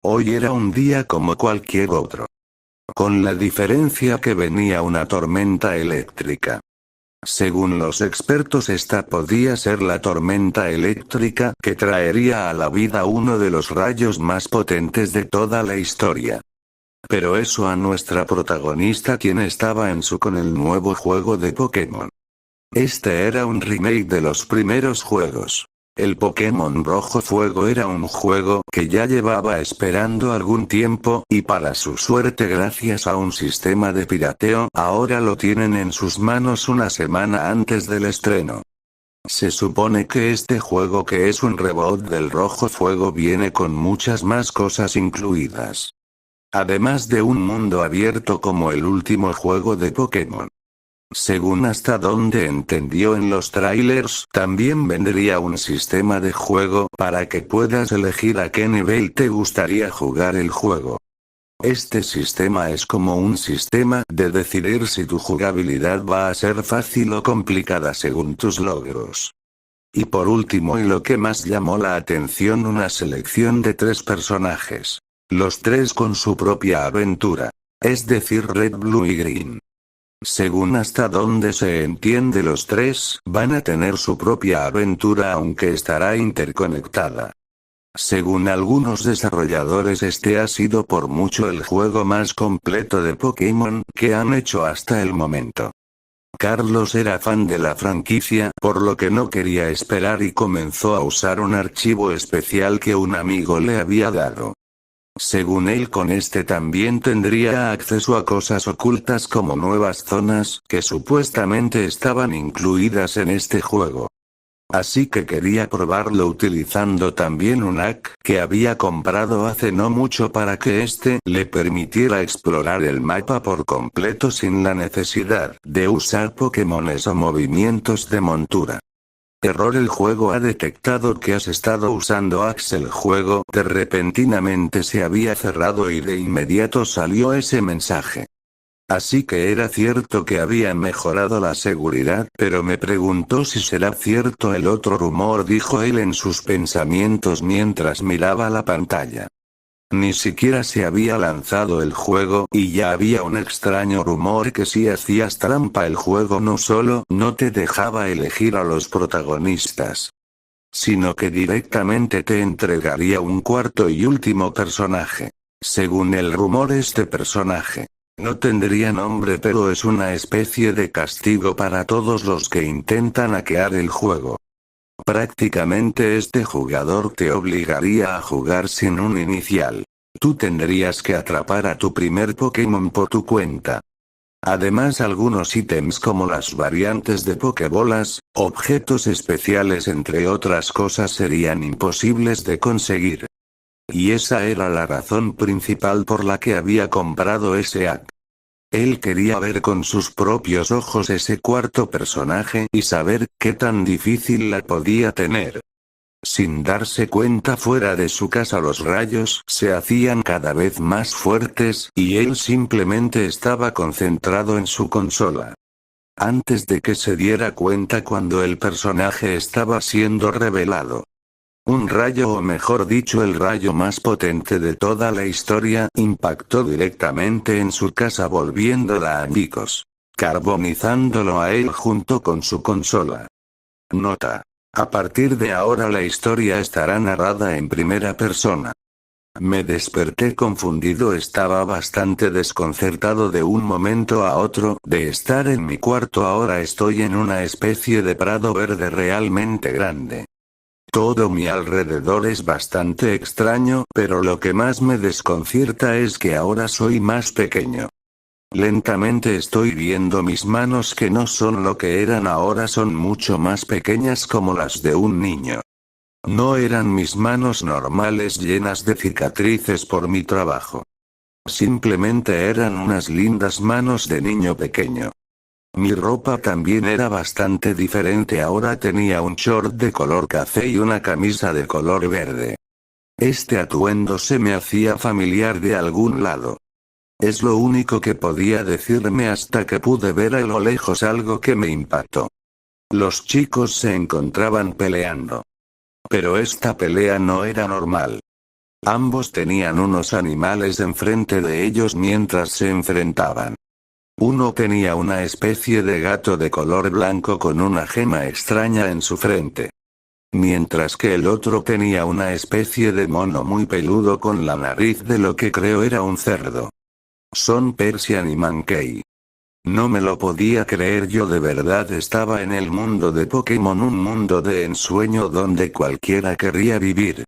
Hoy era un día como cualquier otro. Con la diferencia que venía una tormenta eléctrica. Según los expertos, esta podía ser la tormenta eléctrica que traería a la vida uno de los rayos más potentes de toda la historia. Pero eso a nuestra protagonista, quien estaba en con el nuevo juego de Pokémon. Este era un remake de los primeros juegos. El Pokémon Rojo Fuego era un juego que ya llevaba esperando algún tiempo, y para su suerte, gracias a un sistema de pirateo, ahora lo tienen en sus manos una semana antes del estreno. Se supone que este juego, que es un reboot del Rojo Fuego, viene con muchas más cosas incluidas. Además de un mundo abierto como el último juego de Pokémon. Según hasta donde entendió en los trailers, también vendría un sistema de juego para que puedas elegir a qué nivel te gustaría jugar el juego. Este sistema es como un sistema de decidir si tu jugabilidad va a ser fácil o complicada según tus logros. Y por último, y lo que más llamó la atención, una selección de 3 personajes. Los 3 con su propia aventura. Es decir, Red, Blue y Green. Según hasta donde se entiende, los 3 van a tener su propia aventura, aunque estará interconectada. Según algunos desarrolladores, este ha sido por mucho el juego más completo de Pokémon que han hecho hasta el momento. Carlos era fan de la franquicia, por lo que no quería esperar y comenzó a usar un archivo especial que un amigo le había dado. Según él, con este también tendría acceso a cosas ocultas como nuevas zonas, que supuestamente estaban incluidas en este juego. Así que quería probarlo utilizando también un hack que había comprado hace no mucho para que este le permitiera explorar el mapa por completo sin la necesidad de usar Pokémones o movimientos de montura. Error: el juego ha detectado que has estado usando hacks. El juego repentinamente se había cerrado y de inmediato salió ese mensaje. Así que era cierto que había mejorado la seguridad, pero me preguntó si será cierto el otro rumor, dijo él en sus pensamientos mientras miraba la pantalla. Ni siquiera se había lanzado el juego, y ya había un extraño rumor que si hacías trampa el juego no solo no te dejaba elegir a los protagonistas, sino que directamente te entregaría un cuarto y último personaje. Según el rumor, este personaje no tendría nombre, pero es una especie de castigo para todos los que intentan hackear el juego. Prácticamente este jugador te obligaría a jugar sin un inicial. Tú tendrías que atrapar a tu primer Pokémon por tu cuenta. Además, algunos ítems como las variantes de Pokébolas, objetos especiales entre otras cosas serían imposibles de conseguir. Y esa era la razón principal por la que había comprado ese hack. Él quería ver con sus propios ojos ese cuarto personaje y saber qué tan difícil la podía tener. Sin darse cuenta, fuera de su casa los rayos se hacían cada vez más fuertes, y él simplemente estaba concentrado en su consola. Antes de que se diera cuenta, cuando el personaje estaba siendo revelado. Un rayo, o mejor dicho el rayo más potente de toda la historia, impactó directamente en su casa, volviéndola añicos, carbonizándolo a él junto con su consola. Nota: a partir de ahora la historia estará narrada en primera persona. Me desperté confundido, estaba bastante desconcertado de un momento a otro. De estar en mi cuarto, ahora estoy en una especie de prado verde realmente grande. Todo mi alrededor es bastante extraño, pero lo que más me desconcierta es que ahora soy más pequeño. Lentamente estoy viendo mis manos, que no son lo que eran ahora, son mucho más pequeñas, como las de un niño. No eran mis manos normales llenas de cicatrices por mi trabajo. Simplemente eran unas lindas manos de niño pequeño. Mi ropa también era bastante diferente, ahora tenía un short de color café y una camisa de color verde. Este atuendo se me hacía familiar de algún lado. Es lo único que podía decirme hasta que pude ver a lo lejos algo que me impactó. Los chicos se encontraban peleando. Pero esta pelea no era normal. Ambos tenían unos animales enfrente de ellos mientras se enfrentaban. Uno tenía una especie de gato de color blanco con una gema extraña en su frente. Mientras que el otro tenía una especie de mono muy peludo con la nariz de lo que creo era un cerdo. Son Persian y Mankey. No me lo podía creer, yo de verdad estaba en el mundo de Pokémon, un mundo de ensueño donde cualquiera querría vivir.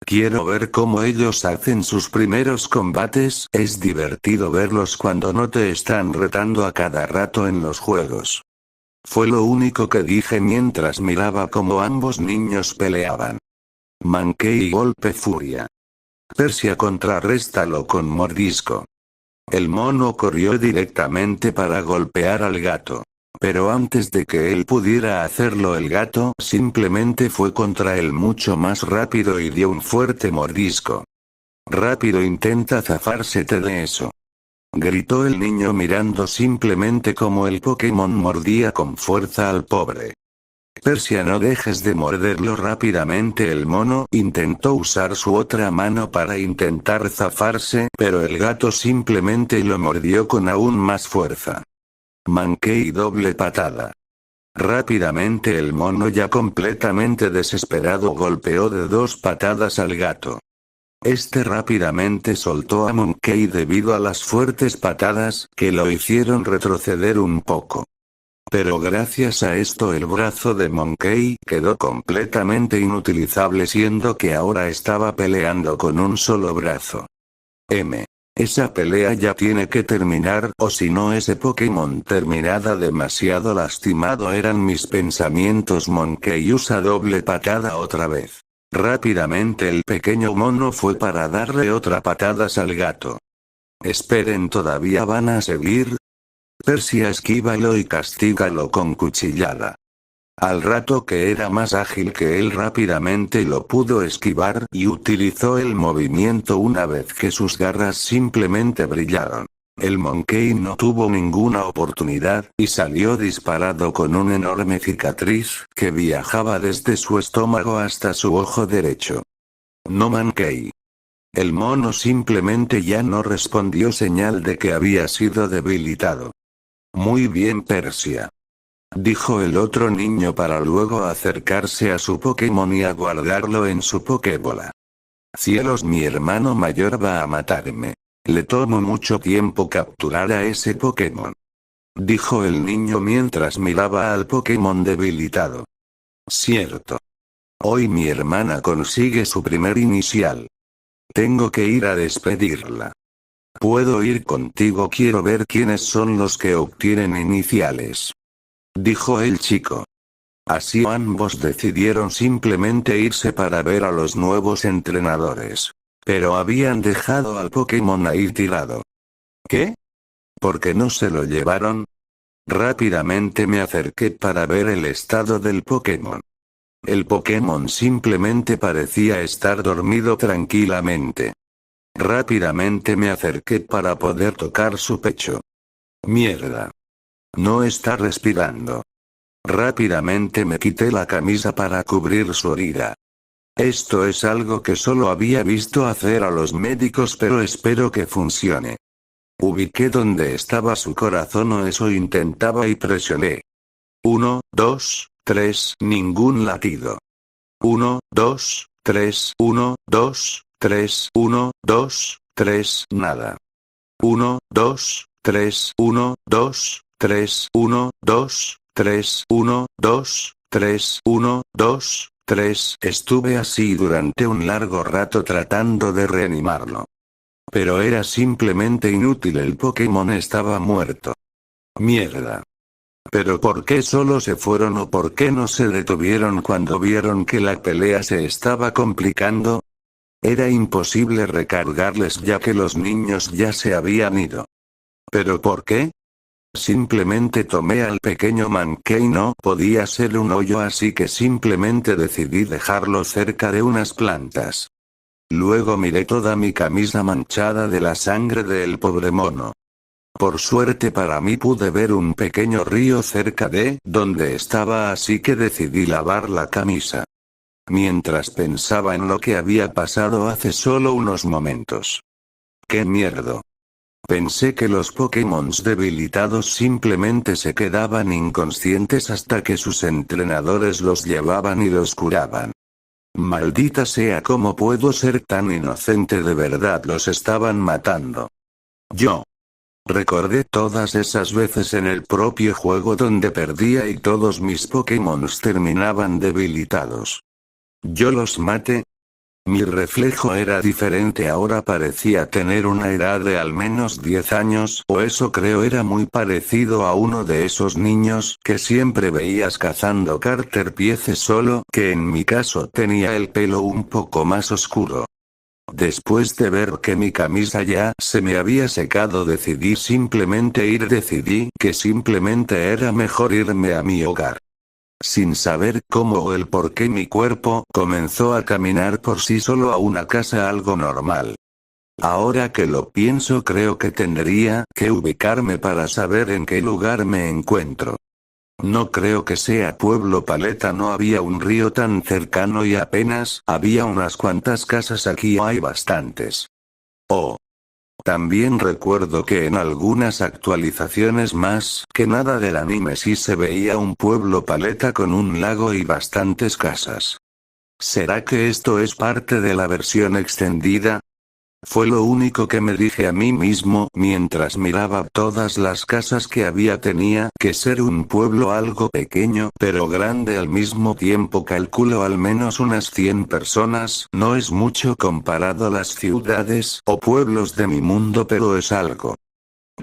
Quiero ver cómo ellos hacen sus primeros combates, es divertido verlos cuando no te están retando a cada rato en los juegos. Fue lo único que dije mientras miraba cómo ambos niños peleaban. Mankey y golpe furia. Persia contrarréstalo con mordisco. El mono corrió directamente para golpear al gato. Pero antes de que él pudiera hacerlo, el gato simplemente fue contra él mucho más rápido y dio un fuerte mordisco. Rápido, intenta zafársete de eso. Gritó el niño mirando simplemente como el Pokémon mordía con fuerza al pobre. Persia, no dejes de morderlo. Rápidamente el mono intentó usar su otra mano para intentar zafarse, pero el gato simplemente lo mordió con aún más fuerza. Mankey doble patada. Rápidamente el mono, ya completamente desesperado, golpeó de 2 patadas al gato. Este rápidamente soltó a Mankey debido a las fuertes patadas que lo hicieron retroceder un poco. Pero gracias a esto el brazo de Mankey quedó completamente inutilizable, siendo que ahora estaba peleando con un solo brazo. Esa pelea ya tiene que terminar, o si no ese Pokémon terminará demasiado lastimado, eran mis pensamientos. Mankey usa doble patada otra vez. Rápidamente el pequeño mono fue para darle otra patadas al gato. Esperen, ¿todavía van a seguir? Persia, esquívalo y castígalo con cuchillada. Al rato que era más ágil que él, rápidamente lo pudo esquivar y utilizó el movimiento una vez que sus garras simplemente brillaron. El Mankey no tuvo ninguna oportunidad y salió disparado con una enorme cicatriz que viajaba desde su estómago hasta su ojo derecho. No, Mankey. El mono simplemente ya no respondió, señal de que había sido debilitado. Muy bien, Persia, dijo el otro niño para luego acercarse a su Pokémon y a guardarlo en su Pokébola. Cielos, mi hermano mayor va a matarme. Le tomó mucho tiempo capturar a ese Pokémon, dijo el niño mientras miraba al Pokémon debilitado. Cierto. Hoy mi hermana consigue su primer inicial. Tengo que ir a despedirla. ¿Puedo ir contigo? Quiero ver quiénes son los que obtienen iniciales, dijo el chico. Así ambos decidieron simplemente irse para ver a los nuevos entrenadores. Pero habían dejado al Pokémon ahí tirado. ¿Qué? ¿Por qué no se lo llevaron? Rápidamente me acerqué para ver el estado del Pokémon. El Pokémon simplemente parecía estar dormido tranquilamente. Rápidamente me acerqué para poder tocar su pecho. Mierda. No está respirando. Rápidamente me quité la camisa para cubrir su herida. Esto es algo que solo había visto hacer a los médicos, pero espero que funcione. Ubiqué donde estaba su corazón, o eso intentaba, y presioné. 1, 2, 3, ningún latido. 1, 2, 3, 1, 2, 3, 1, 2, 3, nada. 1, 2, 3, 1, 2, 3, 1, 2, 3, 1, 2, 3, 1, 2, 3. Estuve así durante un largo rato tratando de reanimarlo. Pero era simplemente inútil, el Pokémon estaba muerto. Mierda. ¿Pero por qué solo se fueron, o por qué no se detuvieron cuando vieron que la pelea se estaba complicando? Era imposible recargarles ya que los niños ya se habían ido. ¿Pero por qué? Simplemente tomé al pequeño Mankey, no podía ser un hoyo, así que simplemente decidí dejarlo cerca de unas plantas. Luego miré toda mi camisa manchada de la sangre del pobre mono. Por suerte para mí pude ver un pequeño río cerca de donde estaba, así que decidí lavar la camisa. mientras pensaba en lo que había pasado hace solo unos momentos. ¡Qué mierda! Pensé que los Pokémons debilitados simplemente se quedaban inconscientes hasta que sus entrenadores los llevaban y los curaban. Maldita sea, ¿cómo puedo ser tan inocente? De verdad los estaban matando. Yo recordé todas esas veces en el propio juego donde perdía y todos mis Pokémons terminaban debilitados. Yo los maté. Mi reflejo era diferente, ahora parecía tener una edad de al menos 10 años, o eso creo. Era muy parecido a uno de esos niños que siempre veías cazando Caterpieces, solo que en mi caso tenía el pelo un poco más oscuro. Después de ver que mi camisa ya se me había secado, decidí que simplemente era mejor irme a mi hogar. Sin saber cómo o el por qué, mi cuerpo comenzó a caminar por sí solo a una casa, algo normal. Ahora que lo pienso, creo que tendría que ubicarme para saber en qué lugar me encuentro. No creo que sea Pueblo Paleta, no había un río tan cercano y apenas había unas cuantas casas. Aquí hay bastantes. Oh. También recuerdo que en algunas actualizaciones más que nada del anime sí se veía un Pueblo Paleta con un lago y bastantes casas. ¿Será que esto es parte de la versión extendida? Fue lo único que me dije a mí mismo mientras miraba todas las casas que había. Tenía que ser un pueblo algo pequeño pero grande al mismo tiempo. Calculo al menos unas 100 personas, no es mucho comparado a las ciudades o pueblos de mi mundo, pero es algo.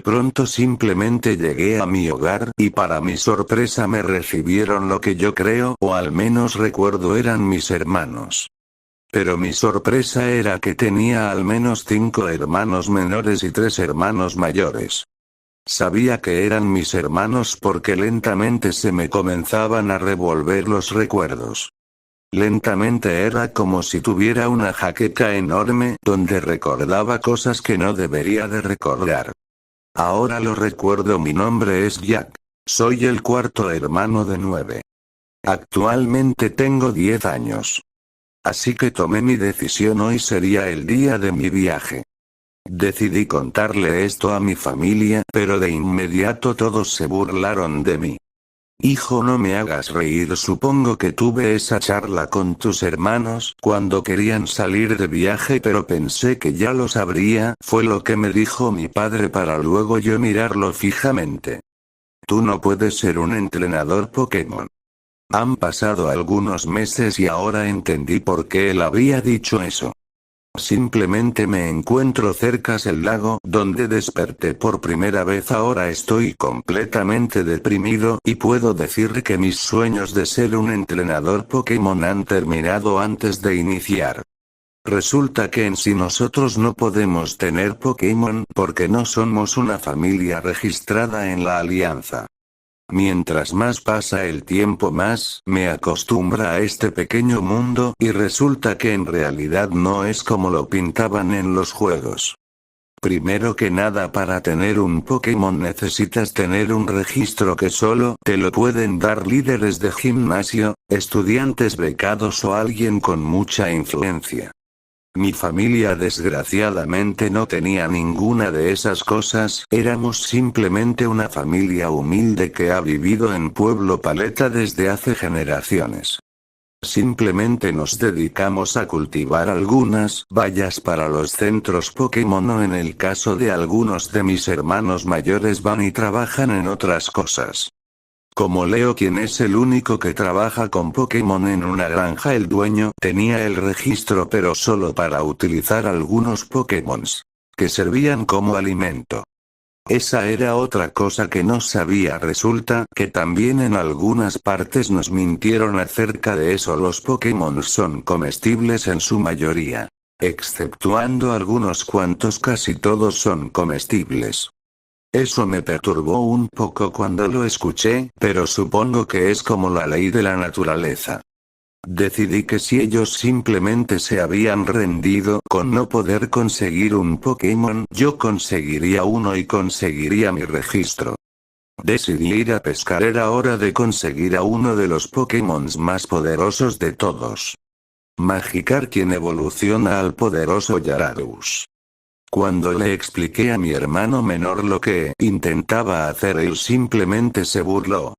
Pronto simplemente llegué a mi hogar y para mi sorpresa me recibieron lo que yo creo, o al menos recuerdo, eran mis hermanos. Pero mi sorpresa era que tenía al menos 5 hermanos menores y 3 hermanos mayores. Sabía que eran mis hermanos porque lentamente se me comenzaban a revolver los recuerdos. Lentamente era como si tuviera una jaqueca enorme donde recordaba cosas que no debería de recordar. Ahora lo recuerdo, mi nombre es Jack. Soy el cuarto hermano de 9. Actualmente tengo 10 años. Así que tomé mi decisión. Hoy sería el día de mi viaje. Decidí contarle esto a mi familia, pero de inmediato todos se burlaron de mí. Hijo, no me hagas reír. Supongo que tuve esa charla con tus hermanos cuando querían salir de viaje, pero pensé que ya lo sabría, fue lo que me dijo mi padre para luego yo mirarlo fijamente. Tú no puedes ser un entrenador Pokémon. Han pasado algunos meses y ahora entendí por qué él había dicho eso. Simplemente me encuentro cerca del lago donde desperté por primera vez. Ahora estoy completamente deprimido y puedo decir que mis sueños de ser un entrenador Pokémon han terminado antes de iniciar. Resulta que en sí nosotros no podemos tener Pokémon porque no somos una familia registrada en la Alianza. Mientras más pasa el tiempo, más me acostumbra a este pequeño mundo y resulta que en realidad no es como lo pintaban en los juegos. Primero que nada, para tener un Pokémon necesitas tener un registro que solo te lo pueden dar líderes de gimnasio, estudiantes becados o alguien con mucha influencia. Mi familia desgraciadamente no tenía ninguna de esas cosas, éramos simplemente una familia humilde que ha vivido en Pueblo Paleta desde hace generaciones. Simplemente nos dedicamos a cultivar algunas bayas para los centros Pokémon, o en el caso de algunos de mis hermanos mayores van y trabajan en otras cosas. Como Leo, quien es el único que trabaja con Pokémon en una granja, el dueño tenía el registro pero solo para utilizar algunos Pokémons que servían como alimento. Esa era otra cosa que no sabía. Resulta que también en algunas partes nos mintieron acerca de eso. Los Pokémon son comestibles en su mayoría. Exceptuando algunos cuantos, casi todos son comestibles. Eso me perturbó un poco cuando lo escuché, pero supongo que es como la ley de la naturaleza. Decidí que si ellos simplemente se habían rendido con no poder conseguir un Pokémon, yo conseguiría uno y conseguiría mi registro. Decidí ir a pescar. Era hora de conseguir a uno de los Pokémons más poderosos de todos. Magikarp quien evoluciona al poderoso Gyarados. Cuando le expliqué a mi hermano menor lo que intentaba hacer, él simplemente se burló.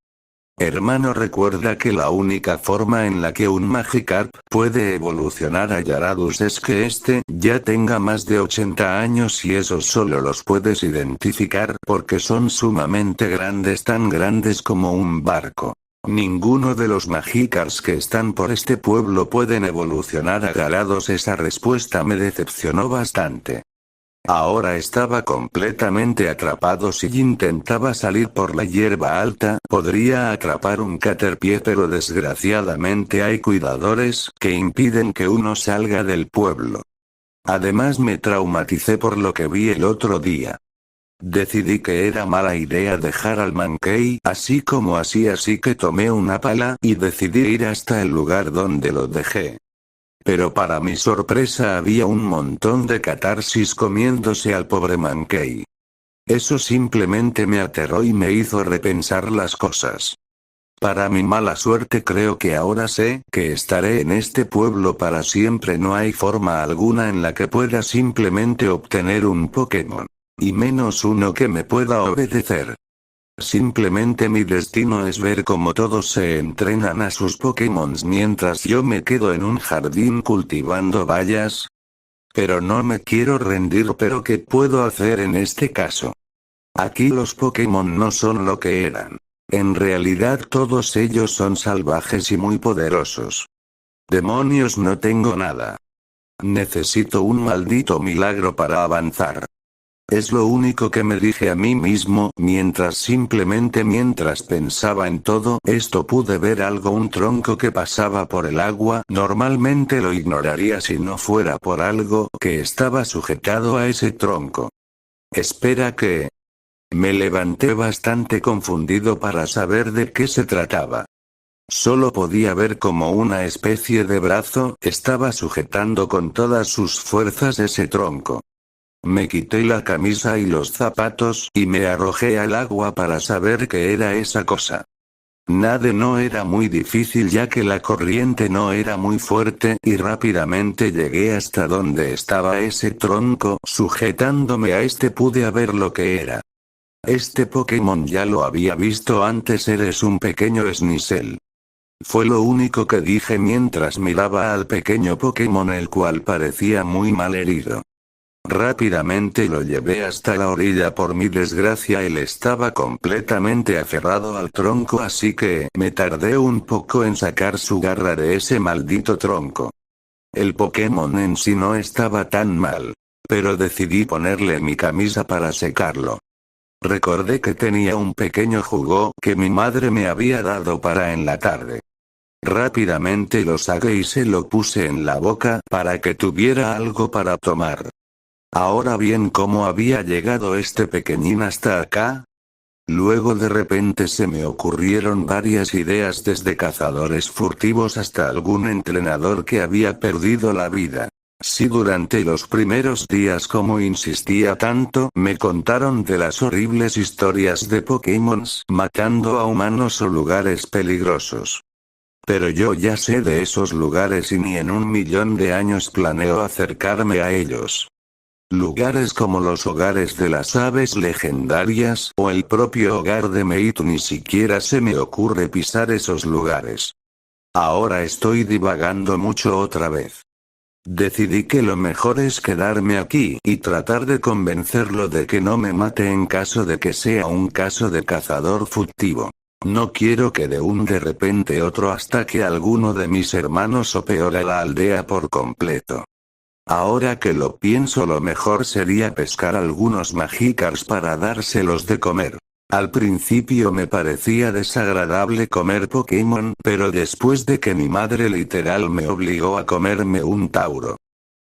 Hermano, recuerda que la única forma en la que un Magikarp puede evolucionar a Gyarados es que este ya tenga más de 80 años, y esos solo los puedes identificar porque son sumamente grandes, tan grandes como un barco. Ninguno de los Magikarps que están por este pueblo pueden evolucionar a Gyarados. Esa respuesta me decepcionó bastante. Ahora estaba completamente atrapado. Si intentaba salir por la hierba alta, podría atrapar un Caterpie, pero desgraciadamente hay cuidadores que impiden que uno salga del pueblo. Además me traumaticé por lo que vi el otro día. Decidí que era mala idea dejar al Mankey así como así que tomé una pala y decidí ir hasta el lugar donde lo dejé. Pero para mi sorpresa había un montón de catarsis comiéndose al pobre Mankey. Eso simplemente me aterró y me hizo repensar las cosas. Para mi mala suerte, creo que ahora sé que estaré en este pueblo para siempre. No hay forma alguna en la que pueda simplemente obtener un Pokémon. Y menos uno que me pueda obedecer. Simplemente mi destino es ver cómo todos se entrenan a sus Pokémon mientras yo me quedo en un jardín cultivando bayas. Pero no me quiero rendir. ¿Pero qué puedo hacer en este caso? Aquí los Pokémon no son lo que eran. En realidad todos ellos son salvajes y muy poderosos. Demonios, no tengo nada. Necesito un maldito milagro para avanzar. Es lo único que me dije a mí mismo, mientras pensaba en todo esto pude ver algo, un tronco que pasaba por el agua. Normalmente lo ignoraría si no fuera por algo que estaba sujetado a ese tronco. Espera, ¿qué? Me levanté bastante confundido para saber de qué se trataba. Solo podía ver como una especie de brazo estaba sujetando con todas sus fuerzas ese tronco. Me quité la camisa y los zapatos y me arrojé al agua para saber qué era esa cosa. Nade no era muy difícil ya que la corriente no era muy fuerte y rápidamente llegué hasta donde estaba ese tronco. Sujetándome a este pude ver lo que era. Este Pokémon ya lo había visto antes. Eres un pequeño Sneasel. Fue lo único que dije mientras miraba al pequeño Pokémon, el cual parecía muy mal herido. Rápidamente lo llevé hasta la orilla. Por mi desgracia él estaba completamente aferrado al tronco, así que me tardé un poco en sacar su garra de ese maldito tronco. El Pokémon en sí no estaba tan mal, pero decidí ponerle mi camisa para secarlo. Recordé que tenía un pequeño jugo que mi madre me había dado para en la tarde. Rápidamente lo saqué y se lo puse en la boca para que tuviera algo para tomar. Ahora bien, ¿cómo había llegado este pequeñín hasta acá? Luego de repente se me ocurrieron varias ideas, desde cazadores furtivos hasta algún entrenador que había perdido la vida. Si durante los primeros días, como insistía tanto, me contaron de las horribles historias de Pokémon matando a humanos o lugares peligrosos. Pero yo ya sé de esos lugares y ni en 1.000.000 de años planeo acercarme a ellos. Lugares como los hogares de las aves legendarias o el propio hogar de Mewtwo, ni siquiera se me ocurre pisar esos lugares. Ahora estoy divagando mucho otra vez. Decidí que lo mejor es quedarme aquí y tratar de convencerlo de que no me mate en caso de que sea un caso de cazador furtivo. No quiero que de repente otro ataque a alguno de mis hermanos o peor a la aldea por completo. Ahora que lo pienso, lo mejor sería pescar algunos Magikarps para dárselos de comer. Al principio me parecía desagradable comer Pokémon, pero después de que mi madre literal me obligó a comerme un Tauro,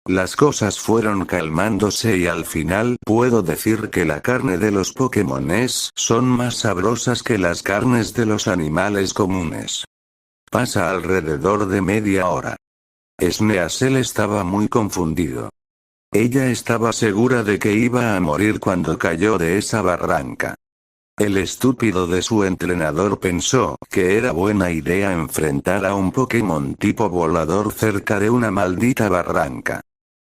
las cosas fueron calmándose y al final puedo decir que la carne de los Pokémones son más sabrosas que las carnes de los animales comunes. Pasa alrededor de media hora. Sneasel estaba muy confundido. Ella estaba segura de que iba a morir cuando cayó de esa barranca. El estúpido de su entrenador pensó que era buena idea enfrentar a un Pokémon tipo volador cerca de una maldita barranca.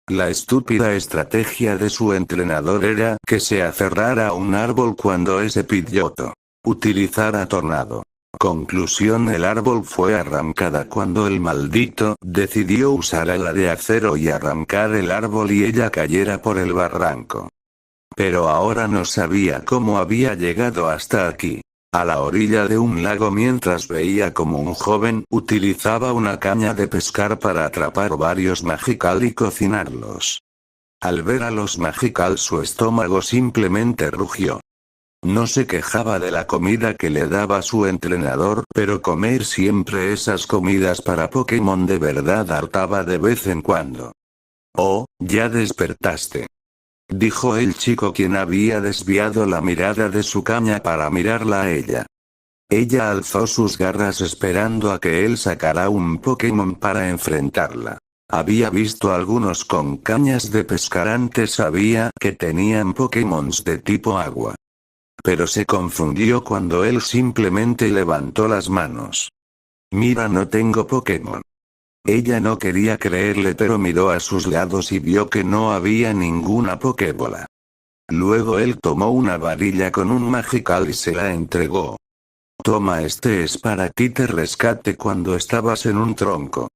La estúpida estrategia de su entrenador era que se aferrara a un árbol cuando ese Pidgeotto utilizara Tornado. Conclusión: el árbol fue arrancada cuando el maldito decidió usar ala de acero y arrancar el árbol y ella cayera por el barranco. Pero ahora no sabía cómo había llegado hasta aquí. A la orilla de un lago, mientras veía como un joven utilizaba una caña de pescar para atrapar varios Magical y cocinarlos. Al ver a los Magical, su estómago simplemente rugió. No se quejaba de la comida que le daba su entrenador, pero comer siempre esas comidas para Pokémon de verdad hartaba de vez en cuando. «Oh, ya despertaste», dijo el chico, quien había desviado la mirada de su caña para mirarla a ella. Ella alzó sus garras esperando a que él sacara un Pokémon para enfrentarla. Había visto algunos con cañas de pescar antes, sabía que tenían Pokémons de tipo agua. Pero se confundió cuando él simplemente levantó las manos. «Mira, no tengo Pokémon». Ella no quería creerle, pero miró a sus lados y vio que no había ninguna Pokébola. Luego él tomó una varilla con un Magical y se la entregó. «Toma, este es para ti, te rescaté cuando estabas en un tronco».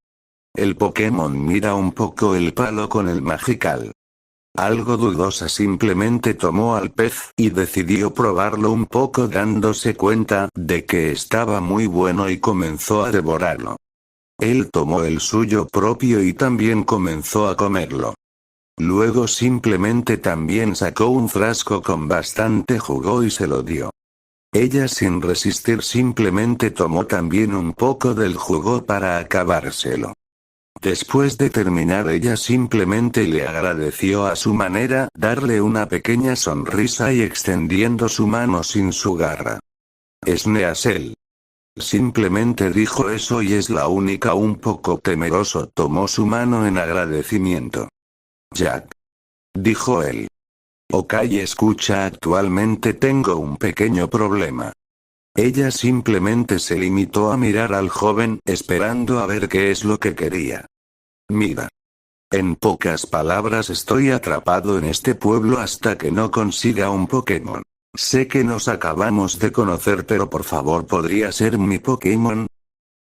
El Pokémon mira un poco el palo con el Magical. Algo dudosa, simplemente tomó al pez y decidió probarlo un poco, dándose cuenta de que estaba muy bueno, y comenzó a devorarlo. Él tomó el suyo propio y también comenzó a comerlo. Luego simplemente también sacó un frasco con bastante jugo y se lo dio. Ella, sin resistir, simplemente tomó también un poco del jugo para acabárselo. Después de terminar, ella simplemente le agradeció a su manera, darle una pequeña sonrisa y extendiendo su mano sin su garra. «Sneasel». Simplemente dijo eso, y es la única. Un poco temeroso tomó su mano en agradecimiento. «Jack», dijo él. «Ok, escucha, actualmente tengo un pequeño problema». Ella simplemente se limitó a mirar al joven, esperando a ver qué es lo que quería. «Mira. En pocas palabras, estoy atrapado en este pueblo hasta que no consiga un Pokémon. Sé que nos acabamos de conocer, pero por favor, ¿podría ser mi Pokémon?».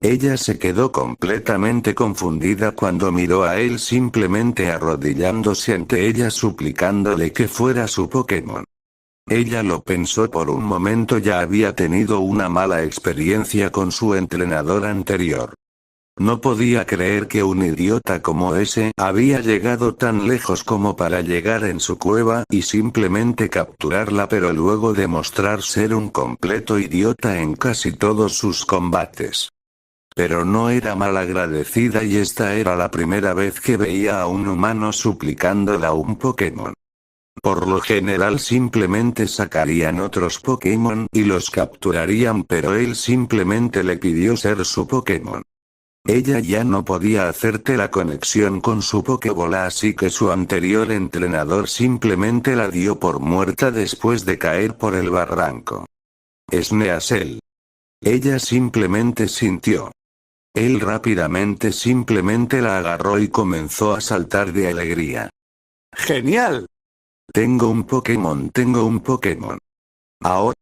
Ella se quedó completamente confundida cuando miró a él, simplemente arrodillándose ante ella suplicándole que fuera su Pokémon. Ella lo pensó por un momento, ya había tenido una mala experiencia con su entrenador anterior. No podía creer que un idiota como ese había llegado tan lejos como para llegar en su cueva y simplemente capturarla, pero luego demostrar ser un completo idiota en casi todos sus combates. Pero no era malagradecida, y esta era la primera vez que veía a un humano suplicándole a un Pokémon. Por lo general simplemente sacarían otros Pokémon y los capturarían, pero él simplemente le pidió ser su Pokémon. Ella ya no podía hacerte la conexión con su Pokébola, así que su anterior entrenador simplemente la dio por muerta después de caer por el barranco. Sneasel. Ella simplemente sintió. Él rápidamente simplemente la agarró y comenzó a saltar de alegría. ¡Genial! Tengo un Pokémon, tengo un Pokémon. Ahora